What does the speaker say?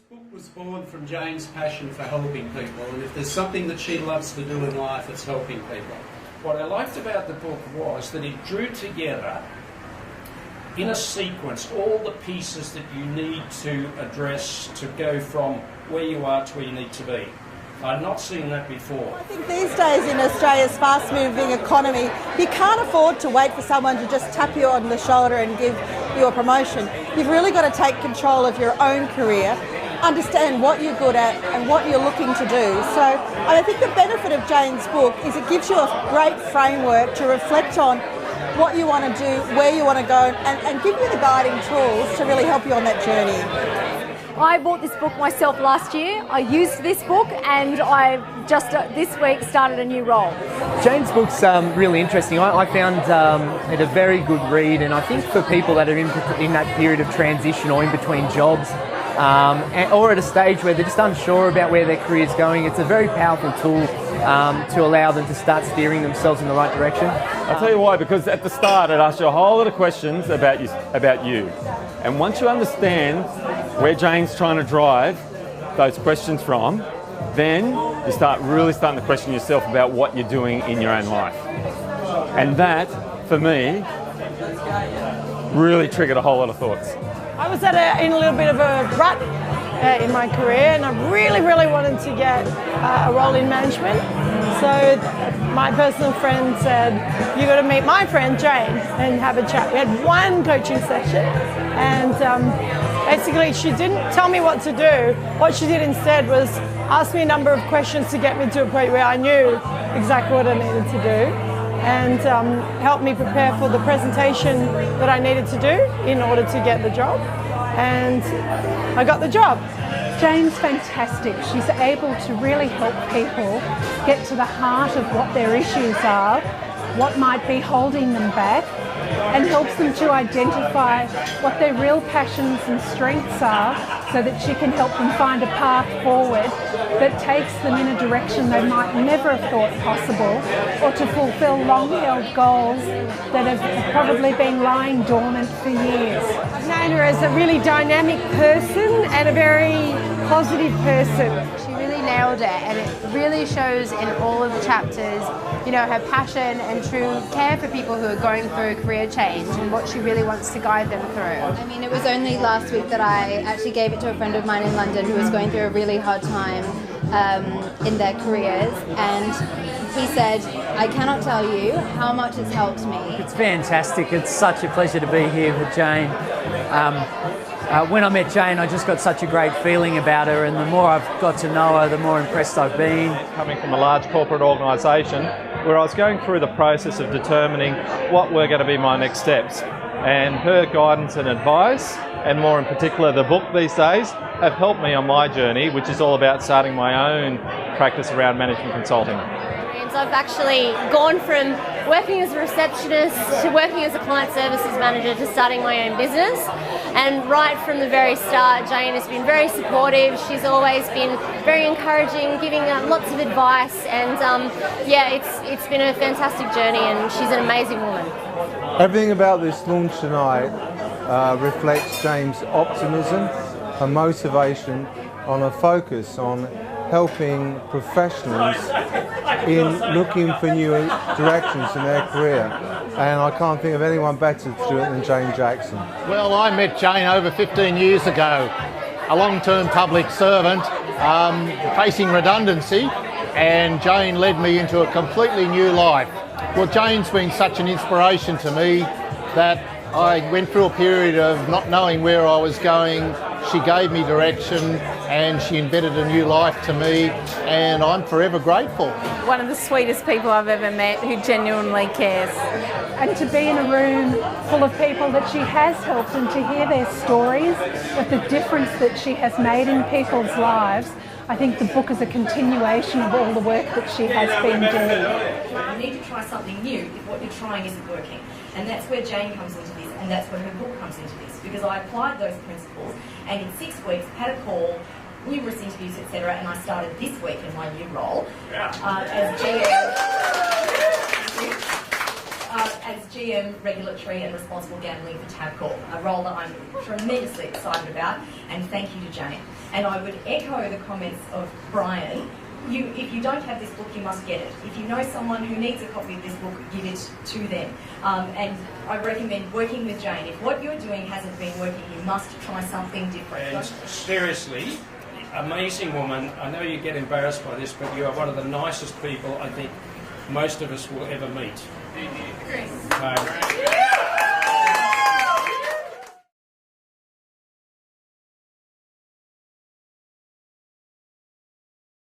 book was born from Jane's passion for helping people, and if there's something that she loves to do in life, it's helping people. What I liked about the book was that it drew together, in a sequence, all the pieces that you need to address to go from where you are to where you need to be. I'd not seen that before. I think these days in Australia's fast-moving economy, you can't afford to wait for someone to just tap you on the shoulder and give you a promotion. You've really got to take control of your own career, understand what you're good at and what you're looking to do. So I think the benefit of Jane's book is it gives you a great framework to reflect on what you want to do, where you want to go, and give you the guiding tools to really help you on that journey. I bought this book myself last year. I used this book and I just this week started a new role. Jane's book's really interesting. I found it a very good read, and I think for people that are in that period of transition or in between jobs, or at a stage where they're just unsure about where their career's going, it's a very powerful tool to allow them to start steering themselves in the right direction. I'll tell you why, because at the start it asks you a whole lot of questions about you. And once you understand where Jane's trying to drive those questions from, then you start really starting to question yourself about what you're doing in your own life. And that, for me, really triggered a whole lot of thoughts. I was in a little bit of a rut in my career, and I really wanted to get a role in management. So my personal friend said, "You got to meet my friend Jane and have a chat." We had one coaching session, and basically she didn't tell me what to do. What she did instead was ask me a number of questions to get me to a point where I knew exactly what I needed to do, and helped me prepare for the presentation that I needed to do in order to get the job. And I got the job. Jane's fantastic. She's able to really help people get to the heart of what their issues are, what might be holding them back, and helps them to identify what their real passions and strengths are, so that she can help them find a path forward that takes them in a direction they might never have thought possible, or to fulfil long-held goals that have probably been lying dormant for years. I've known her as a really dynamic person and a very positive person. She really nailed it, and it really shows in all of the chapters, you know, her passion and true care for people who are going through a career change and what she really wants to guide them through. I mean, it was only last week that I actually gave it to a friend of mine in London who was going through a really hard time in their careers, and he said, "I cannot tell you how much it's helped me." It's fantastic. It's such a pleasure to be here with Jane. When I met Jane, I just got such a great feeling about her, and the more I've got to know her, the more impressed I've been. Coming from a large corporate organisation, where I was going through the process of determining what were going to be my next steps, and her guidance and advice, and more in particular the book these days, have helped me on my journey, which is all about starting my own practice around management consulting. I've actually gone from working as a receptionist to working as a client services manager to starting my own business. And right from the very start, Jane has been very supportive. She's always been very encouraging, giving lots of advice, and yeah, it's been a fantastic journey, and she's an amazing woman. Everything about this launch tonight reflects Jane's optimism, her motivation, on a focus on helping professionals in looking for new directions in their career, and I can't think of anyone better to do it than Jane Jackson. Well, I met Jane over 15 years ago, a long-term public servant facing redundancy, and Jane led me into a completely new life. Well, Jane's been such an inspiration to me that I went through a period of not knowing where I was going. She gave me direction, and she embedded a new life to me, and I'm forever grateful. One of the sweetest people I've ever met, who genuinely cares. And to be in a room full of people that she has helped, and to hear their stories of the difference that she has made in people's lives, I think the book is a continuation of all the work that she has been doing. You need to try something new if what you're trying isn't working. And that's where Jane comes into this, and that's where her book comes into this, because I applied those principles, and in 6 weeks had a call, numerous interviews, etc., and I started this week in my new role as GM. As GM Regulatory and Responsible Gambling for Tabcorp, a role that I'm tremendously excited about, and thank you to Jane. And I would echo the comments of Brian. If you don't have this book, you must get it. If you know someone who needs a copy of this book, give it to them. And I recommend working with Jane. If what you're doing hasn't been working, you must try something different. And seriously, amazing woman. I know you get embarrassed by this, but you are one of the nicest people I think most of us will ever meet. Chris.